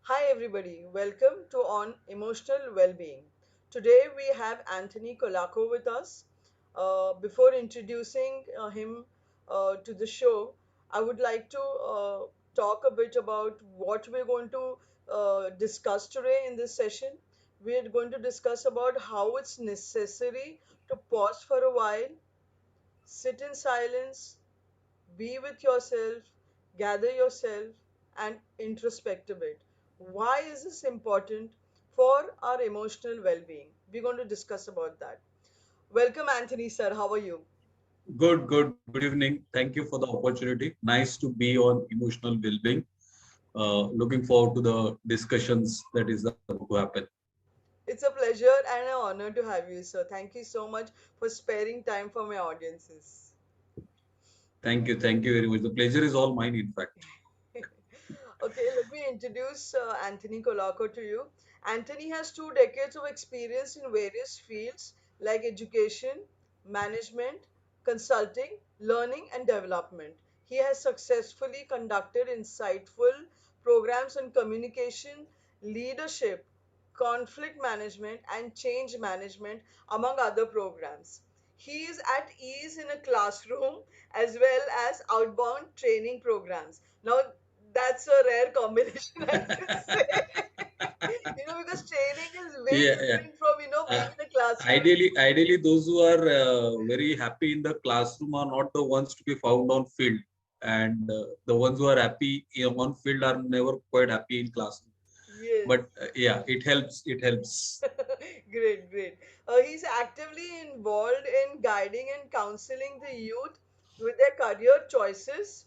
Hi, everybody. Welcome to On Emotional Wellbeing. Today we have Anthony Colacco with us. Before introducing him to the show, I would like to talk a bit about what we're going to discuss today in this session. We're going to discuss about how it's necessary to pause for a while, sit in silence, be with yourself, gather yourself, and introspect a bit. Why is this important for our emotional well being? We're going to discuss about that. Welcome, Anthony, sir. How are you? Good. Good evening. Thank you for the opportunity. Nice to be on emotional well-being. Looking forward to the discussions that is about to happen. It's a pleasure and an honor to have you, sir. Thank you so much for sparing time for my audiences. Thank you very much. The pleasure is all mine, in fact. Okay, let me introduce Anthony Colaco to you. Anthony has 2 decades of experience in various fields like education, management, consulting, learning, and development. He has successfully conducted insightful programs on communication, leadership, conflict management, and change management, among other programs. He is at ease in a classroom as well as outbound training programs. Now, that's a rare combination, I can say. Because training is way Yeah, yeah. different from, Uh, being in a classroom. ideally, those who are very happy in the classroom are not the ones to be found on field, and the ones who are happy on field are never quite happy in classroom. Yes. But yeah, it helps. It helps. Great, great. He's actively involved in guiding and counseling the youth with their career choices.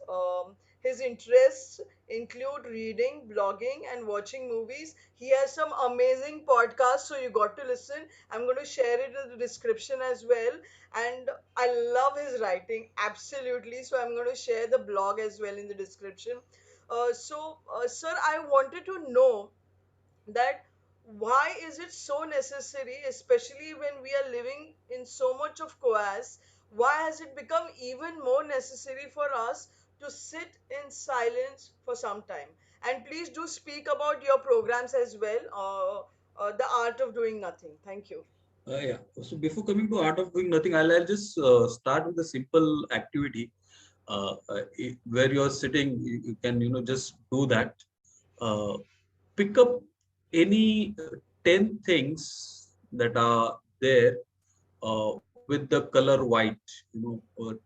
His interests include reading, blogging, and watching movies. He has some amazing podcasts, so you got to listen. I'm going to share it in the description as well. And I love his writing, absolutely. So I'm going to share the blog as well in the description. Sir, I wanted to know that why is it so necessary, especially when we are living in so much of chaos? Why has it become even more necessary for us to sit in silence for some time? And please do speak about your programs as well, the art of doing nothing. Thank you. Yeah. So before coming to art of doing nothing, I'll just start with a simple activity where you're sitting. You can just do that. Uh, Pick up any 10 things that are there with the color white.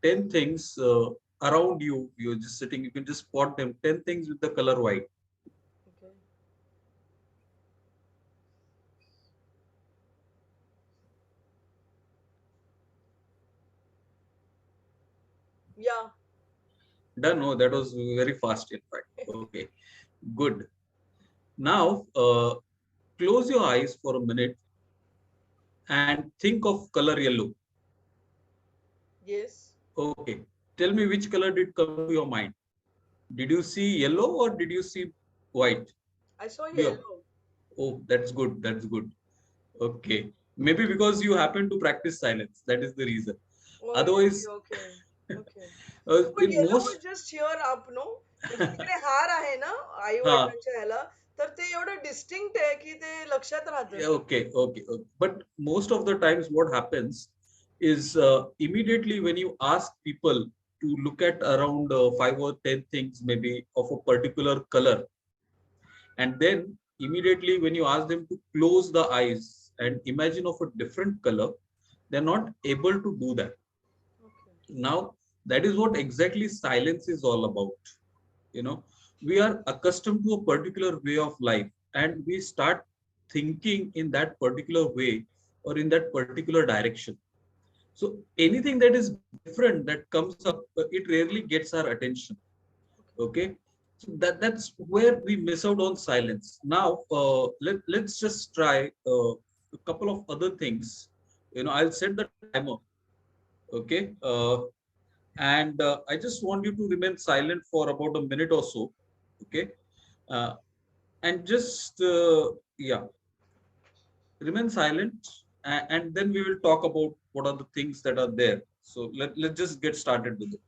10 things around you. You're just sitting. You can just spot them. 10 things with the color white. Okay. Yeah. Done. No, that was very fast. In fact. Okay. Good. Now, close your eyes for a minute and think of color yellow. Yes. Okay. Tell me which color did come to your mind. Did you see yellow or did you see white? I saw Yeah. yellow. Oh, that's good. That's good. Okay. Maybe because you happen to practice silence. That is the reason. Oh, okay, Otherwise, okay, okay. पण in yellow was most, just here up, no? म्हणजे तिकडे हार आहे ना आई ha, वडिलांच्या ह्याला, तर ते एवढं डिस्टिंक्ट आहे की ते लक्षात राहतं. yeah, okay. But most of the times, what happens is immediately when you ask people to look at around 5 or 10 things, maybe of a particular color, and then immediately when you ask them to close the eyes and imagine of a different color, they're not able to do that. Okay. Now, that is what exactly silence is all about. You know, we are accustomed to a particular way of life and we start thinking in that particular way or in that particular direction. So anything that is different that comes up, it rarely gets our attention. Okay. Okay. So that's where we miss out on silence. Now, let's just try a couple of other things. I'll set the timer. Okay. And I just want you to remain silent for about a minute or so. Okay. Uh, and just, yeah, remain silent. And then we will talk about what are the things that are there. So let's just get started with it.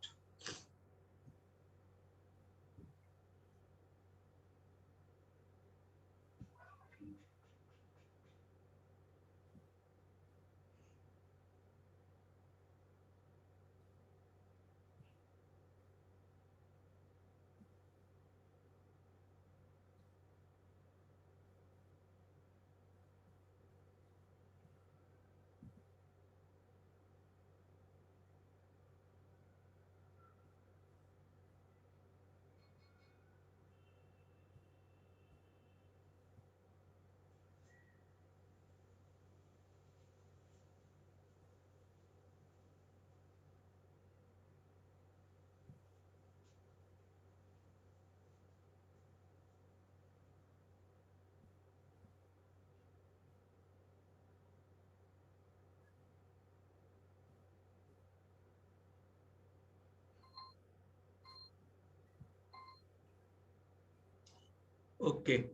Okay.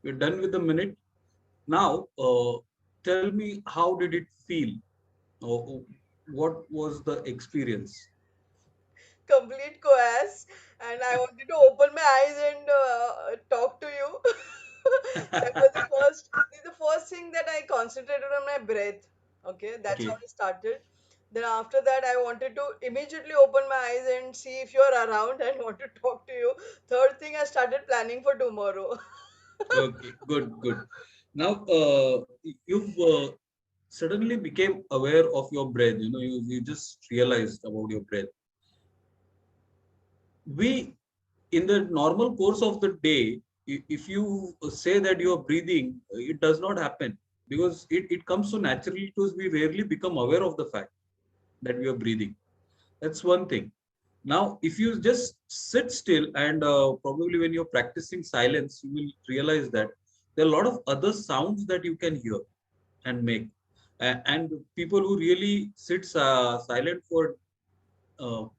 We're done with the minute. Now, tell me, how did it feel? Or what was the experience? Complete coerce, and I wanted to open my eyes and talk to you. That was the first thing that I concentrated on my breath. Okay, that's how Okay. it started. Then after that, I wanted to immediately open my eyes and see if you're around and want to talk to you. Third thing, I started planning for tomorrow. Okay. Good. Good. Now, you've suddenly became aware of your breath. You just realized about your breath. We, in the normal course of the day, if you say that you are breathing, it does not happen because it comes so naturally to us. We rarely become aware of the fact that we are breathing. That's one thing. Now, if you just sit still and probably when you're practicing silence, you will realize that there are a lot of other sounds that you can hear and make. And people who really sits silent for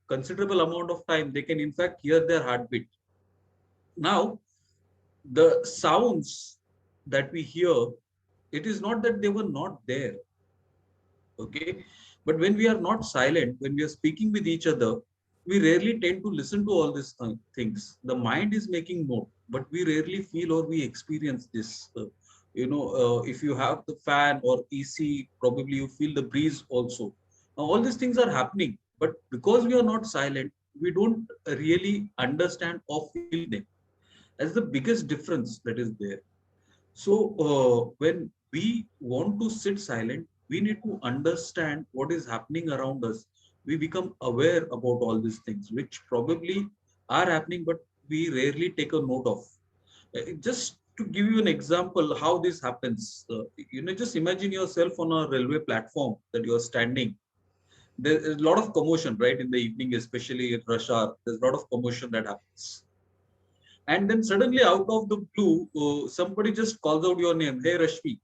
considerable amount of time, they can in fact hear their heartbeat. Now, the sounds that we hear, it is not that they were not there, okay? But when we are not silent, when we are speaking with each other, we rarely tend to listen to all these things. The mind is making note, but we rarely feel or we experience this. If you have the fan or AC, probably you feel the breeze also. Now all these things are happening, but because we are not silent, we don't really understand or feel them. That's the biggest difference that is there. So, when we want to sit silent, we need to understand what is happening around us. We become aware about all these things, which probably are happening, but we rarely take a note of. Just to give you an example, how this happens, just imagine yourself on a railway platform that you are standing. There's a lot of commotion, right? In the evening, especially at rush hour, there's a lot of commotion that happens. And then suddenly, out of the blue, somebody just calls out your name, "Hey, Rashmi."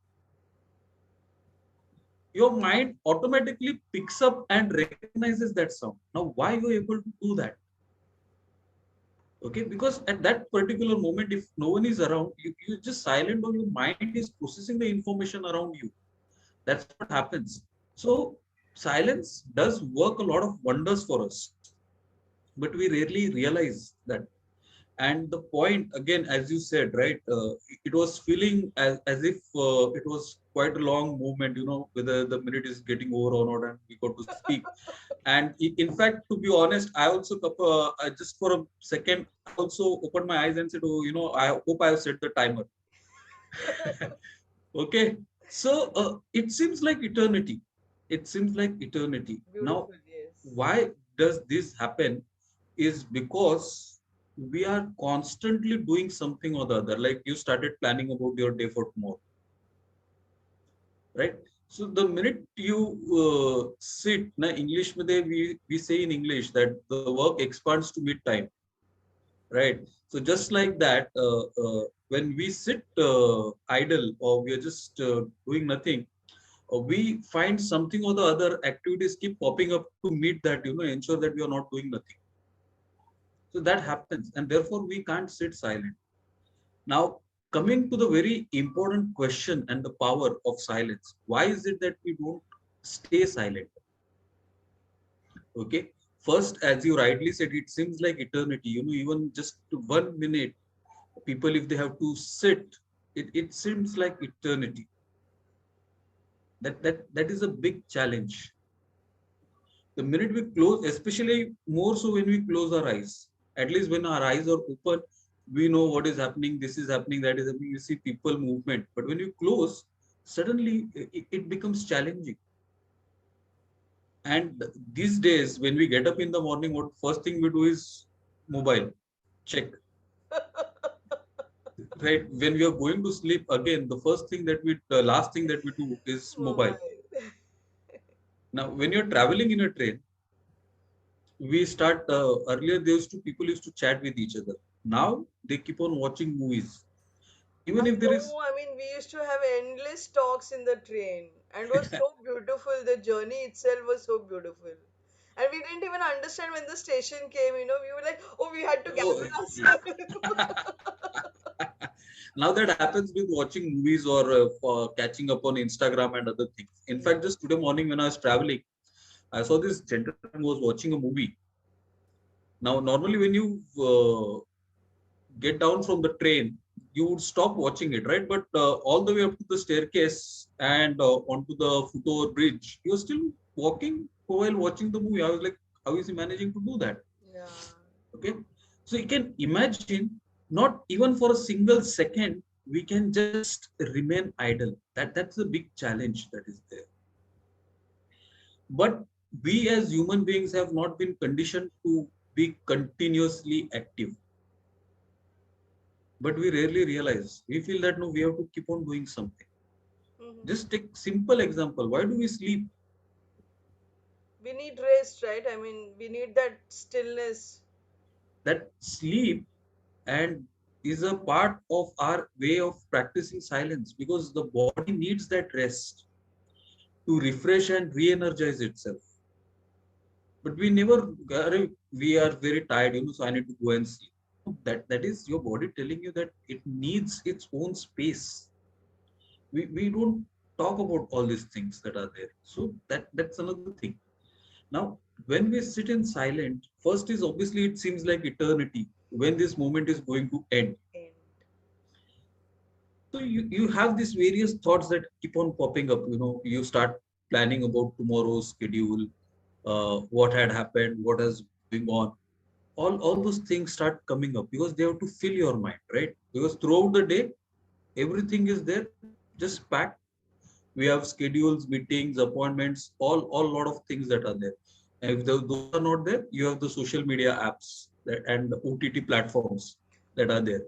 Your mind automatically picks up and recognizes that sound. Now, why you are able to do that? Okay, because at that particular moment, if no one is around, you're just silent or your mind is processing the information around you. That's what happens. So, silence does work a lot of wonders for us, but we rarely realize that. And the point, again, as you said, right, it was feeling as if it was quite a long movement, whether the minute is getting over or not, and we got to speak. And in fact, to be honest, I also just for a second, I also opened my eyes and said, "Oh, I hope I have set the timer." Okay, so it seems like eternity. It seems like eternity. Now, Beautiful, yes. why does this happen? Is because we are constantly doing something or the other. Like you started planning about your day for tomorrow, right? So the minute you sit, na English में we say in English that the work expands to mid time, right? So just like that, when we sit idle or we are just doing nothing, we find something or the other activities keep popping up to meet that, ensure that we are not doing nothing. So that happens, and therefore we can't sit silent. Now, coming to the very important question and the power of silence, why is it that we don't stay silent? Okay, first, as you rightly said, it seems like eternity. Even just 1 minute, people, if they have to sit, it seems like eternity. That is a big challenge. The minute we close, especially more so when we close our eyes, at least when our eyes are open, we know what is happening, this is happening, that is happening. You see people movement, but when you close, suddenly it becomes challenging. And these days, when we get up in the morning, what first thing we do is mobile check, right? When we are going to sleep again, the last thing that we do is mobile. Mobile. Now, when you're traveling in a train, we start earlier. People used to chat with each other. Now they keep on watching movies, I even if there is. know. I mean, we used to have endless talks in the train, and it was so beautiful. The journey itself was so beautiful. And we didn't even understand when the station came, we were like, oh, we had to Oh, gather yeah. ourselves. Now that happens with watching movies or for catching up on Instagram and other things. In Yeah. fact, just today morning when I was traveling, I saw this gentleman was watching a movie. Now, normally when you get down from the train, you would stop watching it, right? But all the way up to the staircase and onto the footover bridge, you're still walking while watching the movie. I was like, how is he managing to do that? Yeah. Okay. So you can imagine, not even for a single second, we can just remain idle. That's the big challenge that is there. But we as human beings have not been conditioned to be continuously active. But we rarely realize. We feel that no, we have to keep on doing something. Hmm. Just take simple example. Why do we sleep? We need rest, right? I mean, we need that stillness. That sleep and is a part of our way of practicing silence, because the body needs that rest to refresh and re-energize itself. But we never, we are very tired, so I need to go and sleep. That is your body telling you that it needs its own space. We don't talk about all these things that are there. So that's another thing. Now, when we sit in silent, first is obviously it seems like eternity when this moment is going to end. End. So you have these various thoughts that keep on popping up. You start planning about tomorrow's schedule, what had happened, what is going on. All those things start coming up because they have to fill your mind, right? Because throughout the day, everything is there, just packed. We have schedules, meetings, appointments, all lot of things that are there. And if those are not there, you have the social media apps and the OTT platforms that are there.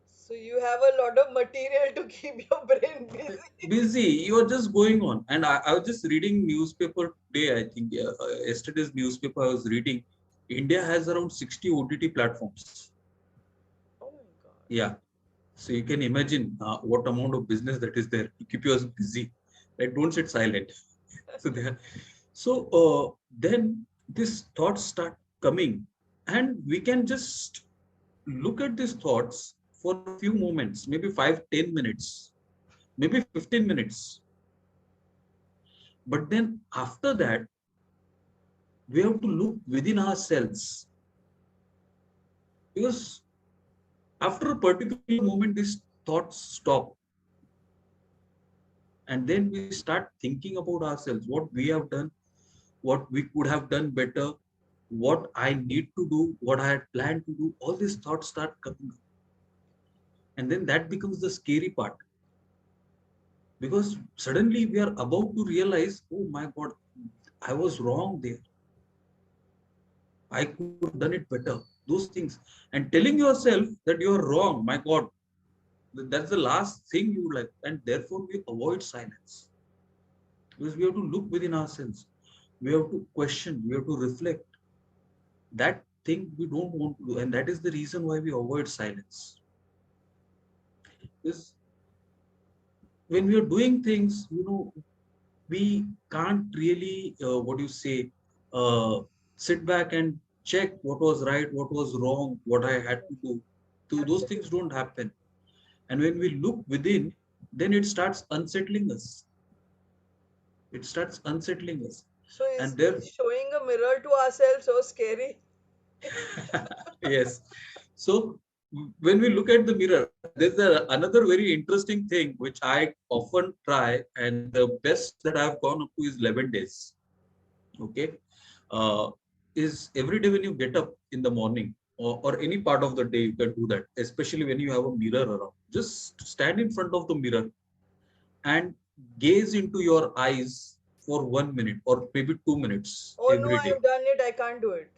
So you have a lot of material to keep your brain busy. Busy, you're just going on. And I was just reading newspaper today, I think, yesterday's newspaper I was reading. India has around 60 OTT platforms. Oh my God. Yeah. So you can imagine what amount of business that is there to keep you busy. Like, don't sit silent. So there. So then these thoughts start coming, and we can just look at these thoughts for a few moments, maybe 5, 10 minutes, maybe 15 minutes. But then after that, we have to look within ourselves, because after a particular moment, these thoughts stop, and then we start thinking about ourselves, what we have done, what we could have done better, what I need to do, what I had planned to do. All these thoughts start coming up. And then that becomes the scary part, because suddenly we are about to realize, oh my God, I was wrong there. I could have done it better. Those things. And telling yourself that you are wrong, my God, that's the last thing you would like. And therefore, we avoid silence, because we have to look within ourselves. We have to question, we have to reflect. That thing we don't want to do. And that is the reason why we avoid silence. Is when we are doing things, we can't really, what do you say, sit back and check what was right, what was wrong, what I had to do. So those things Absolutely. don't happen. And when we look within, then it starts unsettling us. It starts unsettling us. So And is there, showing a mirror to ourselves so scary? yes. So when we look at the mirror, there's another very interesting thing which I often try, and the best that I've gone up to is 11 days. Okay. Uh, is every day when you get up in the morning, or any part of the day, you can do that, especially when you have a mirror around. Just stand in front of the mirror and gaze into your eyes for 1 minute or maybe 2 minutes Oh no, every day. I've done it. I can't do it.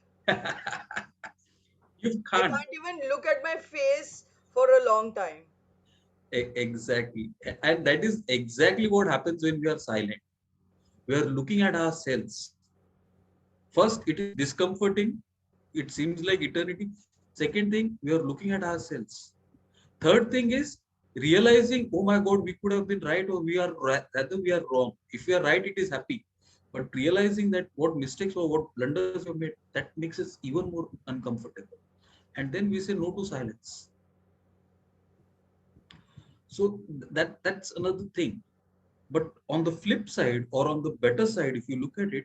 You I can't. can't even look at my face for a long time. Exactly. And that is exactly what happens when we are silent. We are looking at ourselves. First, it is discomforting. It seems like eternity. Second thing, we are looking at ourselves. Third thing is realizing, oh my God, we could have been right, or rather we are wrong. If we are right, it is happy. But realizing that what mistakes or what blunders we made, that makes us even more uncomfortable. And then we say no to silence. So that's another thing. But on the flip side, or on the better side, if you look at it,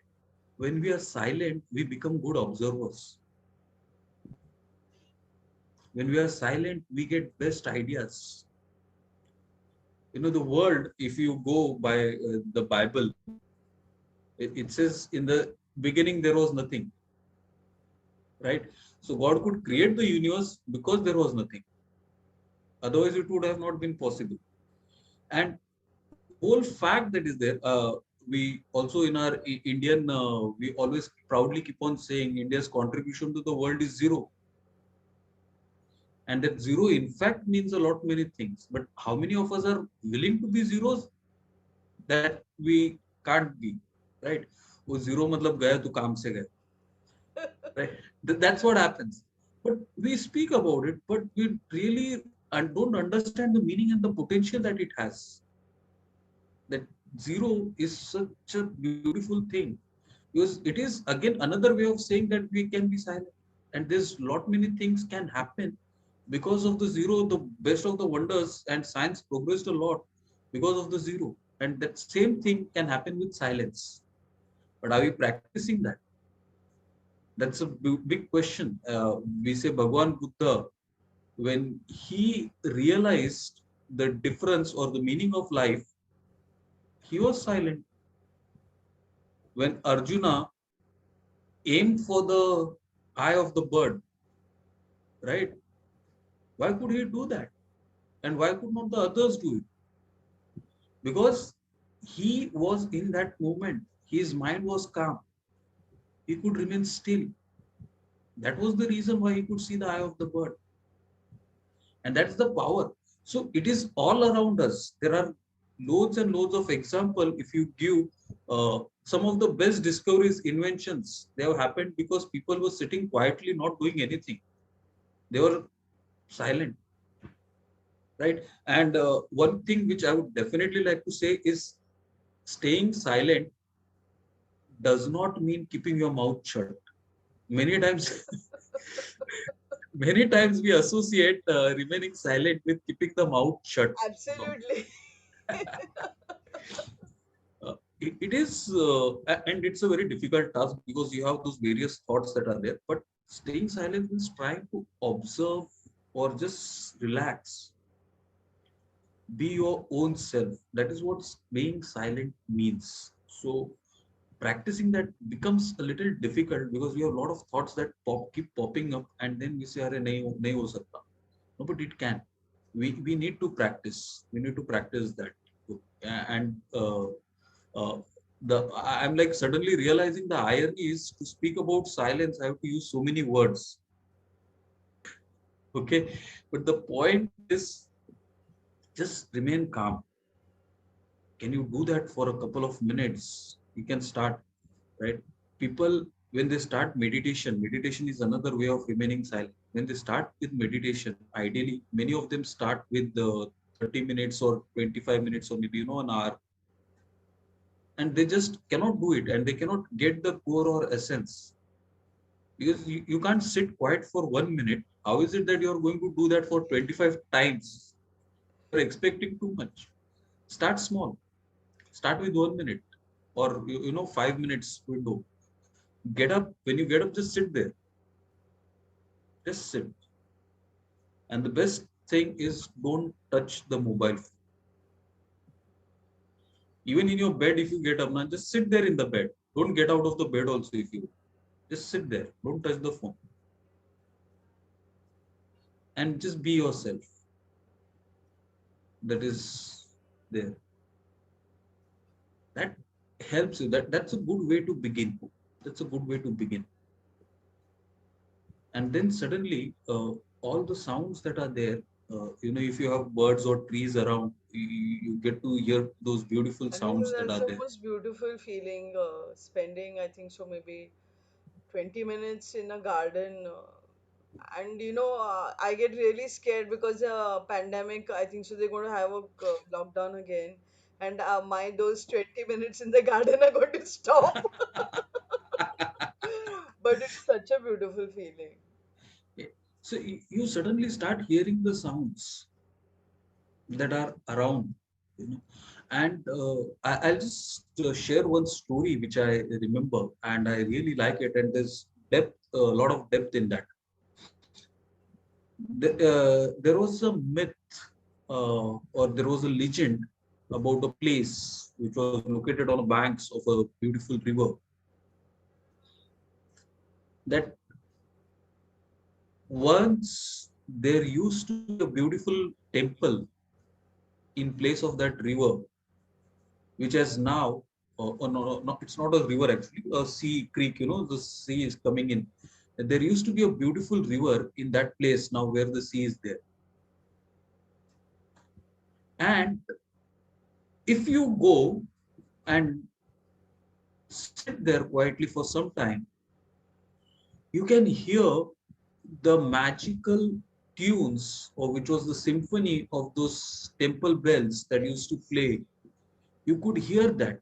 when we are silent, we become good observers. When we are silent, we get best ideas. The world, if you go by the Bible, it says in the beginning there was nothing, right? So God could create the universe because there was nothing. Otherwise, it would have not been possible. And the whole fact that is there, we also in our Indian, we always proudly keep on saying India's contribution to the world is zero. And that zero, in fact, means a lot many things. But how many of us are willing to be zeros? That we can't be, right? वो zero मतलब गया तो काम से गया, right? That's what happens. But we speak about it, but we really and don't understand the meaning and the potential that it has. That zero is such a beautiful thing, because it is again another way of saying that we can be silent, and there's lot many things can happen because of the zero. The best of the wonders and science progressed a lot because of the zero, and that same thing can happen with silence. But are we practicing that? That's a big question. We say Bhagwan Buddha, when he realized the difference or the meaning of life, he was silent. When Arjuna aimed for the eye of the bird, right? Why could he do that? And why could not the others do it? Because he was in that moment. His mind was calm. He could remain still. That was the reason why he could see the eye of the bird. And that's the power. So it is all around us. There are loads and loads of example. If you give some of the best discoveries, inventions, they have happened because people were sitting quietly, not doing anything. They were silent, right? And one thing which I would definitely like to say is staying silent does not mean keeping your mouth shut. Many times, many times we associate remaining silent with keeping the mouth shut. No. Absolutely. It is, and it's a very difficult task because you have those various thoughts that are there. But staying silent means trying to observe or just relax, be your own self. That is what being silent means. So practicing that becomes a little difficult because we have a lot of thoughts that keep popping up, and then we say, "Arey, nahi ho sakta." No, but it can. We need to practice. We need to practice that. And uh, I'm like suddenly realizing the irony is to speak about silence. I have to use so many words. Okay, but the point is just remain calm. Can you do that for a couple of minutes? You can start, right? People, when they start meditation is another way of remaining silent. When they start with meditation, ideally, many of them start with the 30 minutes or 25 minutes or maybe, an hour, and they just cannot do it and they cannot get the core or essence because you can't sit quiet for 1 minute. How is it that you're going to do that for 25 times? You're expecting too much. Start small. Start with 1 minute or 5 minutes window. Get up. When you get up, just sit there. Just sit. And the best thing is don't touch the mobile phone. Even in your bed, if you get up now, just sit there in the bed. Don't get out of the bed also if you just sit there. Don't touch the phone and just be yourself. That is there. That helps you. That's a good way to begin. That's a good way to begin. And then suddenly, all the sounds that are there, if you have birds or trees around, you get to hear those beautiful I think so sounds that that's are the there. most beautiful feeling, spending, I think so, maybe 20 minutes in a garden. And I get really scared because pandemic, I think so they're going to have a lockdown again. And my those 20 minutes in the garden are going to stop. wonderful feeling. Yeah. So you suddenly start hearing the sounds that are around, you know. And I'll just share one story which I remember, and I really like it. And there's depth, a lot of depth in that. There was a myth, or there was a legend about a place which was located on the banks of a beautiful river, that once there used to be a beautiful temple in place of that river, which has now, no, it's not a river actually, a sea creek, the sea is coming in. There used to be a beautiful river in that place now where the sea is there. And if you go and sit there quietly for some time, you can hear the magical tunes, or which was the symphony of those temple bells that used to play. You could hear that,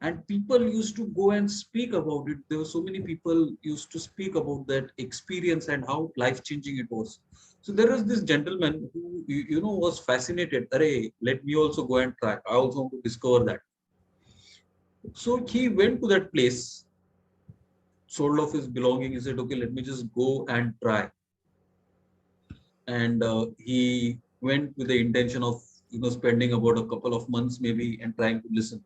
and people used to go and speak about it. There were so many people used to speak about that experience and how life changing it was. So there was this gentleman who was fascinated. Arey, let me also go and try, I also want to discover that. So he went to that place, sold off his belongings. He said, okay, let me just go and try. And he went with the intention of spending about a couple of months maybe and trying to listen.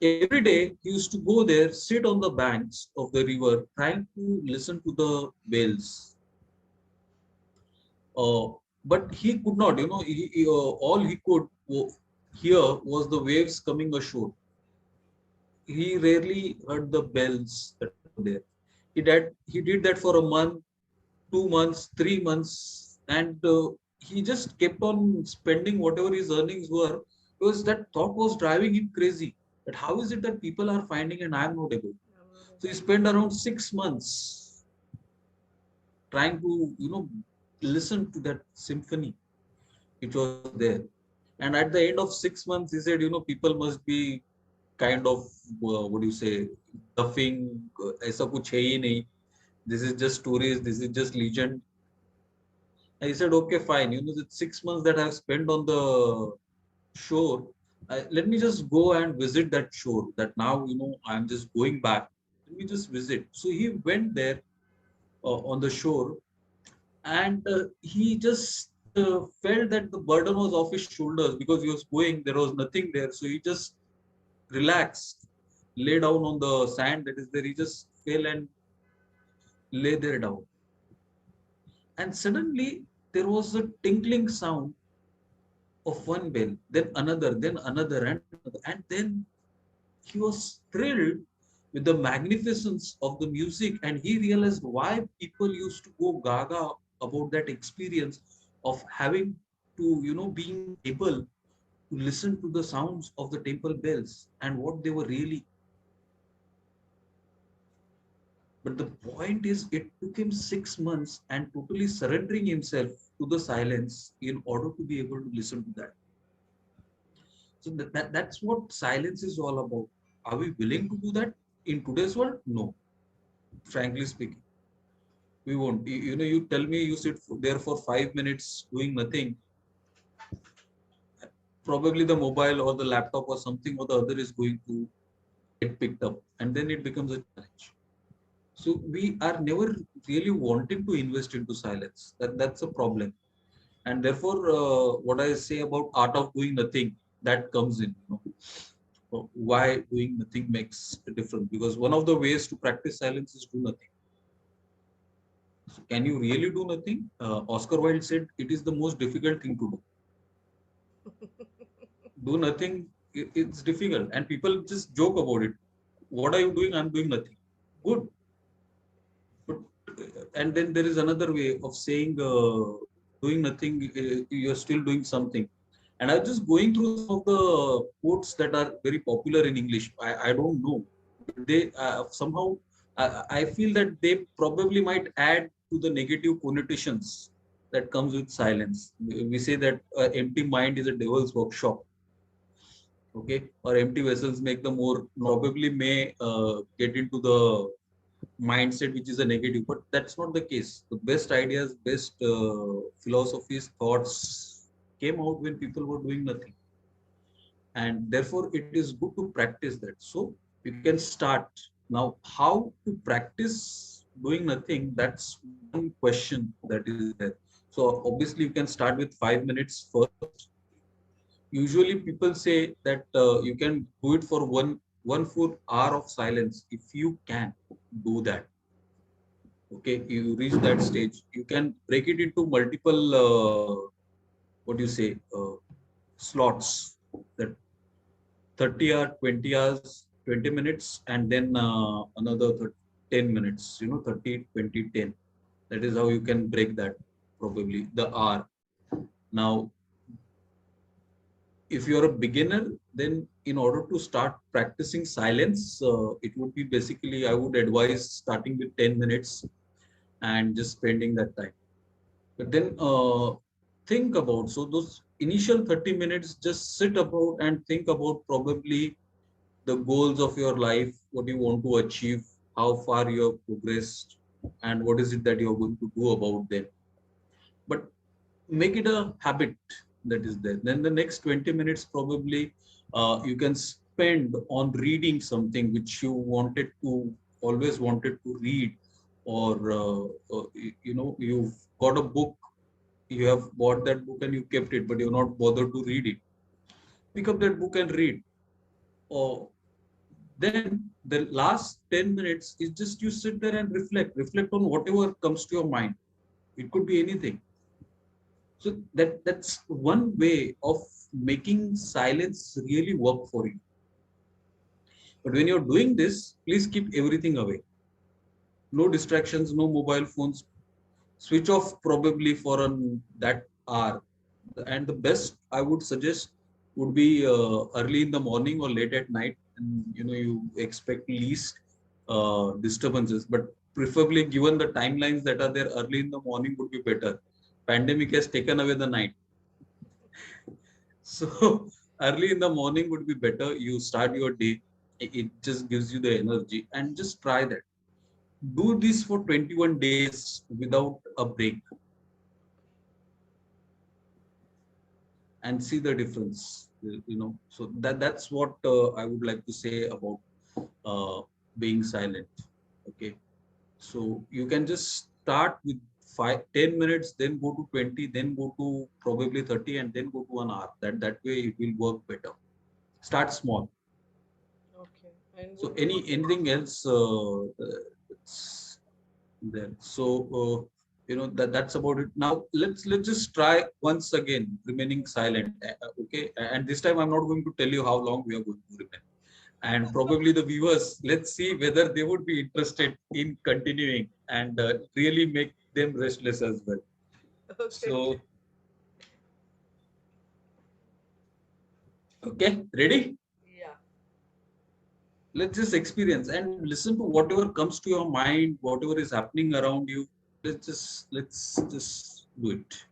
Every day he used to go there, sit on the banks of the river, trying to listen to the bells. Uh, but he could not, all he could hear was the waves coming ashore. He rarely heard the bells that were there. He did that for a month, 2 months, 3 months, and he just kept on spending whatever his earnings were, because that thought was driving him crazy. That how is it that people are finding and I am not able? I'm not So he able. spent around 6 months trying to, listen to that symphony which was there. And at the end of 6 months, he said, people must be kind of, what do you say, bluffing. ऐसा कुछ है ही नहीं. This is just stories. This is just legend. And he said, okay, fine. The 6 months that I've spent on the shore, let me just go and visit that shore. That now, I'm just going back. Let me just visit. So he went there on the shore, and he just felt that the burden was off his shoulders because he was going. There was nothing there. So he just relaxed, lay down on the sand that is there. He just fell and lay there down. And suddenly there was a tinkling sound of one bell, then another, and another. And then he was thrilled with the magnificence of the music, and he realized why people used to go gaga about that experience of having to, being able to listen to the sounds of the temple bells and what they were really. But the point is, it took him 6 months and totally surrendering himself to the silence in order to be able to listen to that. So that's what silence is all about. Are we willing to do that in today's world? No, frankly speaking, we won't. You tell me you sit there for 5 minutes doing nothing, probably the mobile or the laptop or something or the other is going to get picked up, and then it becomes a challenge. So we are never really wanting to invest into silence. That's a problem. And therefore, what I say about art of doing nothing, that comes in. Why doing nothing makes a difference, because one of the ways to practice silence is do nothing. So can you really do nothing? Oscar Wilde said it is the most difficult thing to do. Do nothing, it's difficult, and people just joke about it. What are you doing? I'm doing nothing. Good. But and then there is another way of saying, doing nothing, you're still doing something. And I'm just going through some of the quotes that are very popular in English. I don't know, but they somehow, I feel that they probably might add to the negative connotations that comes with silence. We say that empty mind is a devil's workshop. Okay, or empty vessels make the more, probably may get into the mindset which is a negative, but that's not the case. The best ideas, best philosophies, thoughts came out when people were doing nothing, and therefore it is good to practice that. So you can start now. How to practice doing nothing? That's one question that is there. So obviously you can start with 5 minutes first. Usually people say that you can do it for one full hour of silence. If you can do that, okay, you reach that stage, you can break it into multiple what do you say, slots, that 30 hour, 20 hours, 20 minutes, and then another 10 minutes, 30, 20, 10. That is how you can break that, probably the hour. Now, if you're a beginner, then in order to start practicing silence, it would be basically, I would advise starting with 10 minutes and just spending that time. But then think about, so those initial 30 minutes, just sit about and think about probably the goals of your life, what you want to achieve, how far you have progressed, and what is it that you're going to do about them. But make it a habit that is there. Then the next 20 minutes probably you can spend on reading something which you wanted to, always wanted to read, or you've got a book, you have bought that book and you kept it, but you're not bothered to read it. Pick up that book and read. Or then the last 10 minutes is just you sit there and reflect on whatever comes to your mind. It could be anything. So that's one way of making silence really work for you. But when you're doing this, please keep everything away. No distractions, no mobile phones. Switch off probably for that hour. And the best I would suggest would be early in the morning or late at night, and you expect least disturbances. But preferably, given the timelines that are there, early in the morning would be better. Pandemic has taken away the night. So early in the morning would be better. You start your day. It just gives you the energy, and just try that. Do this for 21 days without a break and see the difference. So that's what I would like to say about uh, being silent. Okay, so you can just start with 10 minutes, then go to 20, then go to probably 30, and then go to an hour. That way it will work better. Start small. Okay. And So would you? anything else it's there. So that's about it. Now let's just try once again remaining silent. Okay, and this time I'm not going to tell you how long we are going to remain. And probably the viewers, let's see whether they would be interested in continuing and really make them restless as well. Okay. So okay, ready? Yeah. Let's just experience and listen to whatever comes to your mind, whatever is happening around you. Let's just do it.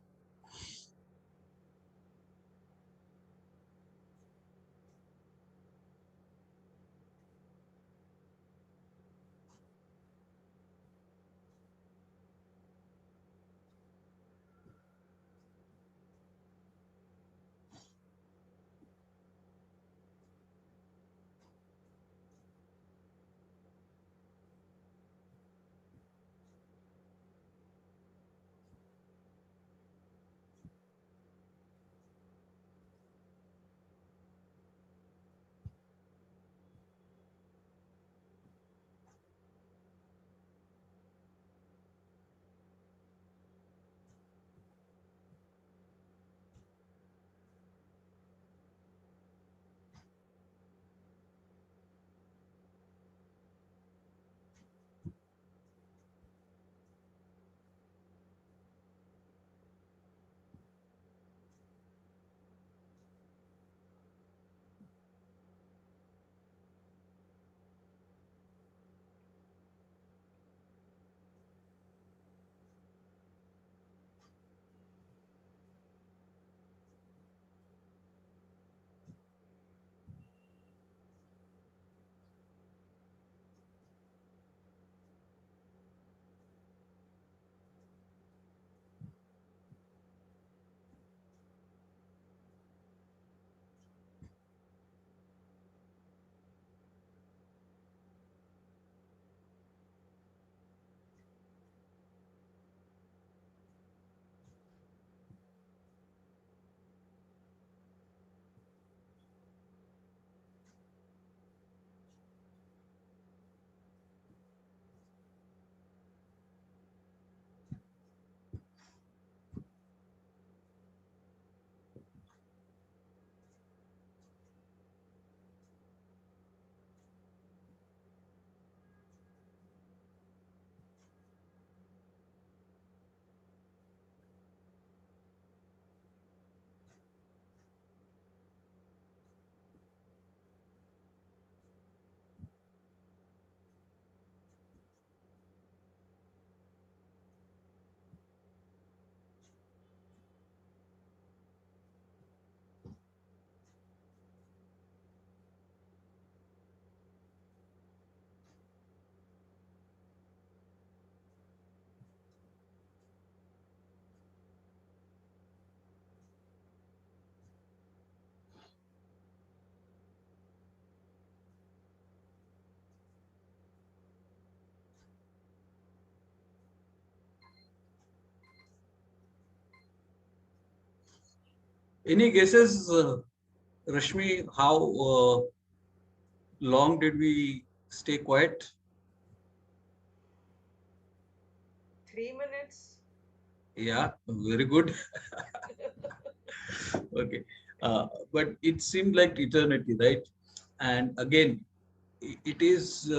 Any guesses, Rashmi, how long did we stay quiet? 3 minutes. Yeah, very good. Okay. But it seemed like eternity, right? And again, it is,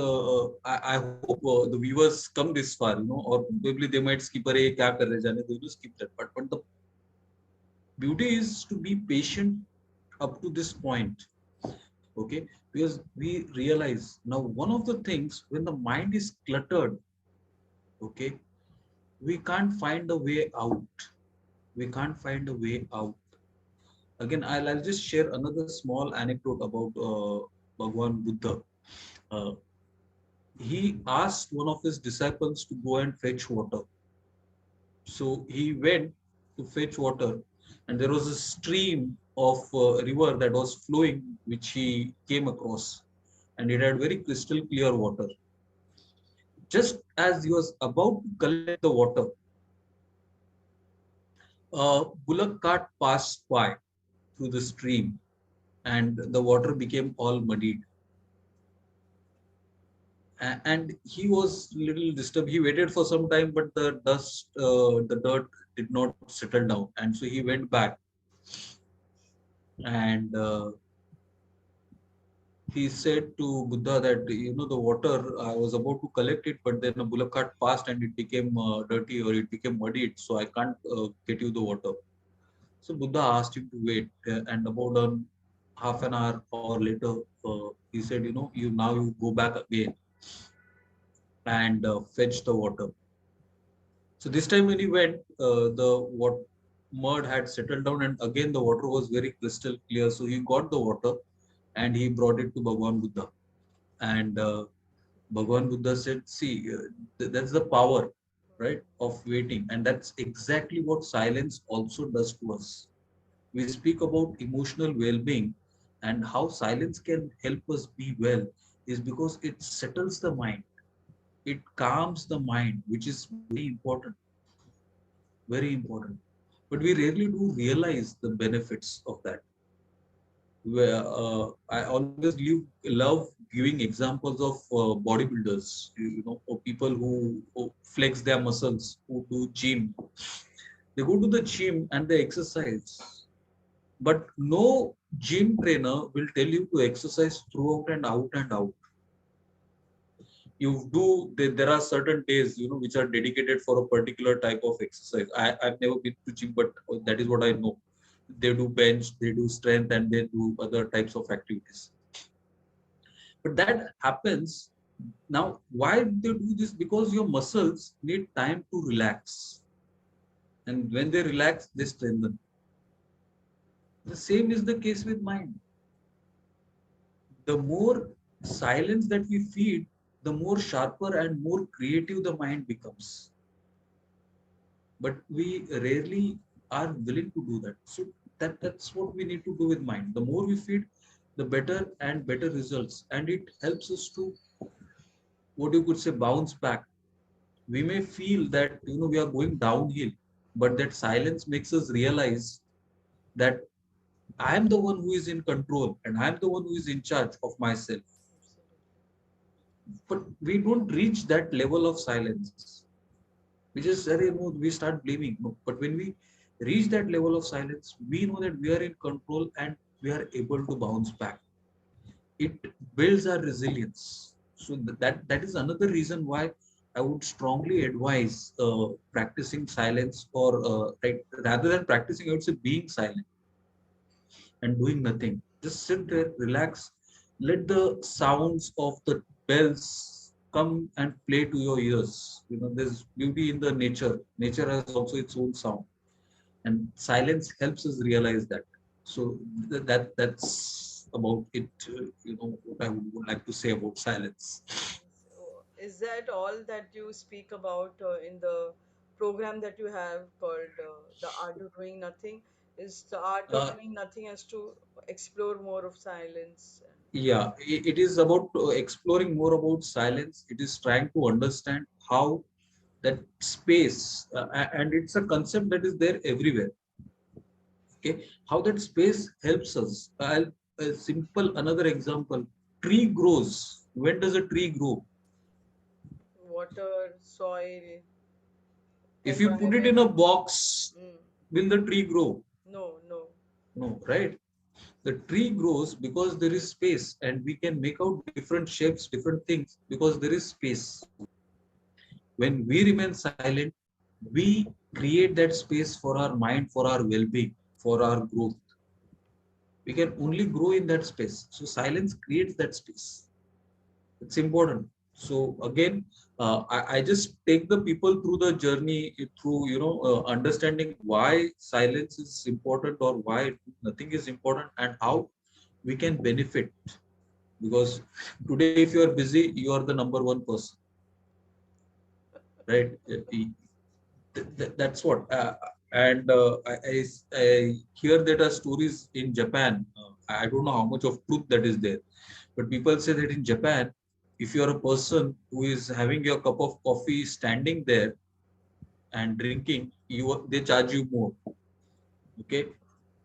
I hope the viewers come this far, or probably they might skip, "Arey, kya kar rahe jane," they will skip that part. But the beauty is to be patient up to this point, okay? Because we realize now one of the things when the mind is cluttered, okay, we can't find a way out. We can't find a way out. Again, I'll just share another small anecdote about Bhagwan Buddha. Uh, he asked one of his disciples to go and fetch water. So he went to fetch water, and there was a stream of river that was flowing, which he came across, and it had very crystal clear water. Just as he was about to collect the water, a bullock cart passed by through the stream, and the water became all muddied. And he was little disturbed. He waited for some time, but the dirt did not settle down, and so he went back, and he said to Buddha that, the water, I was about to collect it, but then a bullock cart passed and it became dirty, or it became muddied, so I can't get you the water. So Buddha asked him to wait, and about half an hour or later, he said, you go back again and fetch the water. So this time when he went, the what mud had settled down, and again the water was very crystal clear. So he got the water and he brought it to Bhagwan Buddha. And Bhagwan Buddha said, "See, that's the power, right, of waiting, and that's exactly what silence also does to us. We speak about emotional well-being, and how silence can help us be well is because it settles the mind, it calms the mind, which is very important, very important. But we rarely do realize the benefits of that. Where I always love giving examples of bodybuilders, or people who flex their muscles, who do gym. They go to the gym and they exercise, but no gym trainer will tell you to exercise throughout and out and out. There are certain days, which are dedicated for a particular type of exercise. I've never been to gym, but that is what I know. They do bench, they do strength, and they do other types of activities. But that happens now. Why they do this? Because your muscles need time to relax, and when they relax, they strengthen. The same is the case with mind. The more silence that we feed, the more sharper and more creative the mind becomes. But we rarely are willing to do that. So that's what we need to do with mind. The more we feed, the better and better results, and it helps us to, what you could say, bounce back. We may feel that we are going downhill, but that silence makes us realize that I am the one who is in control, and I am the one who is in charge of myself. Absolutely. But we don't reach that level of silence. We just say, no, we start blaming. No. But when we reach that level of silence, we know that we are in control and we are able to bounce back. It builds our resilience. So that is another reason why I would strongly advise practicing silence, or rather than practicing, I would say being silent and doing nothing. Just sit there, relax, let the sounds of the bells come and play to your ears. There's beauty in the nature. Nature has also its own sound, and silence helps us realize that. So that's about it. What I would like to say about silence. So, is that all that you speak about in the program that you have called The Art of Doing Nothing? Is the art of Uh, doing nothing as to explore more of silence? yeah, it is about exploring more about silence. It is trying to understand how that space, and it's a concept that is there everywhere. Okay, how that space helps us. A simple another example: tree grows. When does a tree grow? Water, soil, If you put it environment. in a box, Mm. will the tree grow? No, no. No, right? The tree grows because there is space, and we can make out different shapes, different things, because there is space. When we remain silent, we create that space for our mind, for our well-being, for our growth. We can only grow in that space. So silence creates that space. It's important. So again, I just take the people through the journey, through understanding why silence is important or why nothing is important, and how we can benefit. Because today, if you are busy, you are the number one person, right? That's what. I hear that are stories in Japan. I don't know how much of truth that is there, but people say that in Japan, if you are a person who is having your cup of coffee standing there and drinking, they charge you more. Okay,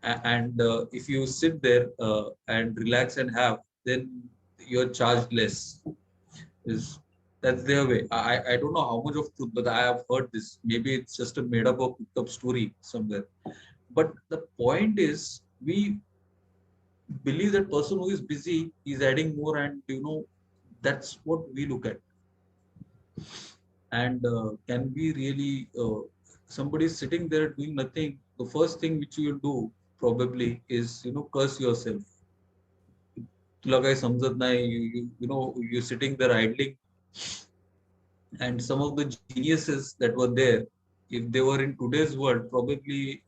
and if you sit there and relax and have, then you're charged less. Is That's their way. I don't know how much of truth, but I have heard this. Maybe it's just a made up or cooked up story somewhere. But the point is, we believe that person who is busy is adding more, and that's what we look at. And can we really, somebody sitting there doing nothing, the first thing which you will do probably is curse yourself. तुला काही समजत नाही, you're sitting there idling. And some of the geniuses that were there, if they were in today's world, probably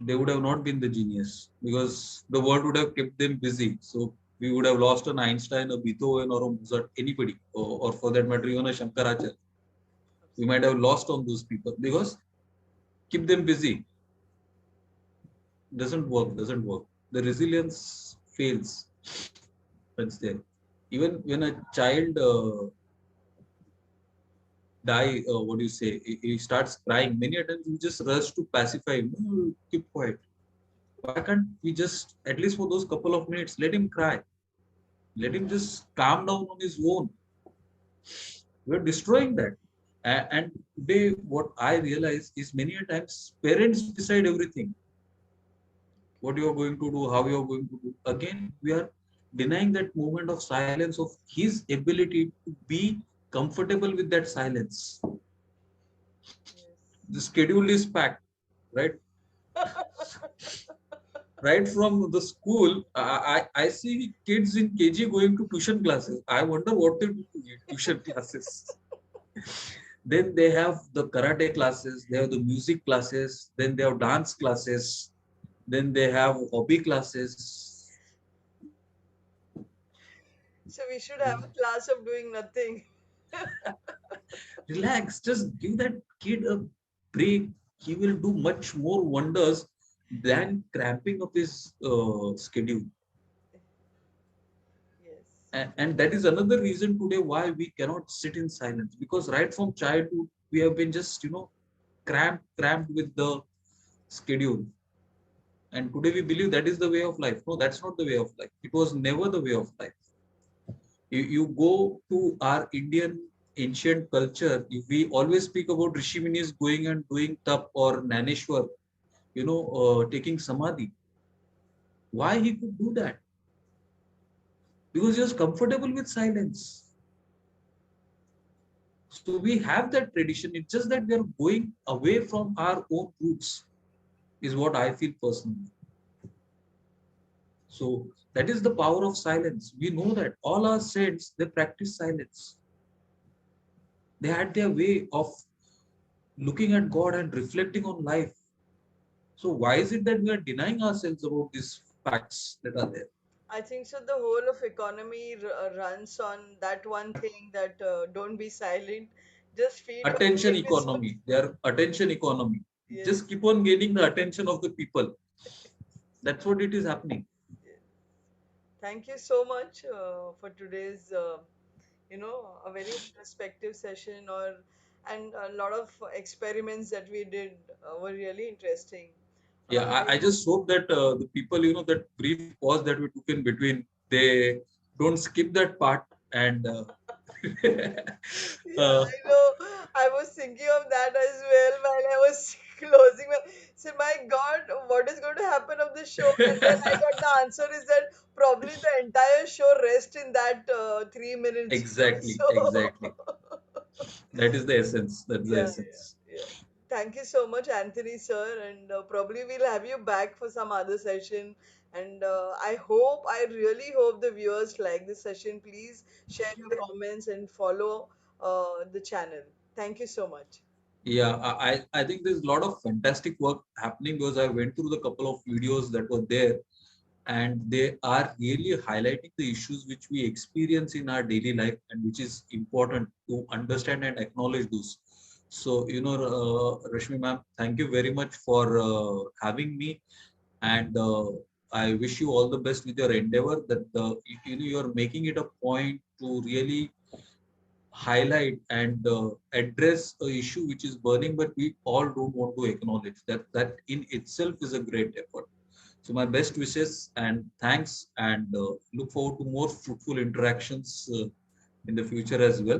they would have not been the genius, because the world would have kept them busy. So we would have lost an Einstein, a Beethoven, or a Mozart, anybody, or for that matter, even a Shankaracharya. We might have lost on those people because keep them busy doesn't work. The resilience fails when it's there. Even when a child die, what do you say? He starts crying. Many a times we just rush to pacify him. No, keep quiet. Why can't we just, at least for those couple of minutes, let him cry? Let him just calm down on his own. We're destroying that. And today, what I realize is many a times parents decide everything. What you are going to do, how you are going to do. Again, we are denying that moment of silence, of his ability to be comfortable with that silence. The schedule is packed, right? Right from the school, I see kids in KG going to tuition classes. I wonder what they do to tuition classes. Then they have the karate classes, they have the music classes, then they have dance classes, then they have hobby classes. So we should have a class of doing nothing. Relax, just give that kid a break. He will do much more wonders than cramping up his schedule. Yes. And that is another reason today why we cannot sit in silence, because right from childhood we have been just cramped with the schedule. And today we believe that is the way of life. No, that's not the way of life. It was never the way of life. You go to our Indian ancient culture, we always speak about Rishi Munis going and doing tap, or Naneshwar, taking samadhi. Why he could do that? Because he was comfortable with silence. So we have that tradition. It's just that we are going away from our own roots, is what I feel personally. So that is the power of silence. We know that all our saints, they practice silence. They had their way of looking at God and reflecting on life. So why is it that we are denying ourselves about these facts that are there? I think so. The whole of economy runs on that one thing, that don't be silent, just feed Attention public with economy. They are attention economy. yes, Just keep on gaining the attention of the people. That's what it is happening. yes. Thank you so much for today's, a very introspective session, and a lot of experiments that we did were really interesting. Yeah, I just hope that the people, that brief pause that we took in between, they don't skip that part and Yeah, uh, I know. I was thinking of that as well while I was closing my. So my God, what is going to happen of the show? And then I got the answer is that probably the entire show rests in that 3 minutes. exactly, So exactly. That is the essence. That's the yeah, essence. yeah. Thank you so much, Anthony, sir, and probably we'll have you back for some other session. And I really hope the viewers like this session. Please share your comments and follow the channel. Thank you so much. Yeah, I think there's a lot of fantastic work happening because I went through the couple of videos that were there, and they are really highlighting the issues which we experience in our daily life and which is important to understand and acknowledge those. So, Rashmi ma'am, thank you very much for having me, and I wish you all the best with your endeavor. That you're making it a point to really highlight and address a issue which is burning, but we all don't want to acknowledge that. That in itself is a great effort. So my best wishes and thanks, and look forward to more fruitful interactions in the future as well.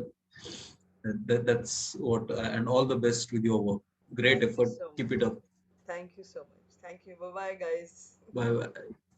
And that's what, and all the best with your work. Great Thank you effort. so Keep much. it up. Thank you so much. Thank you. Bye bye, guys. Bye bye.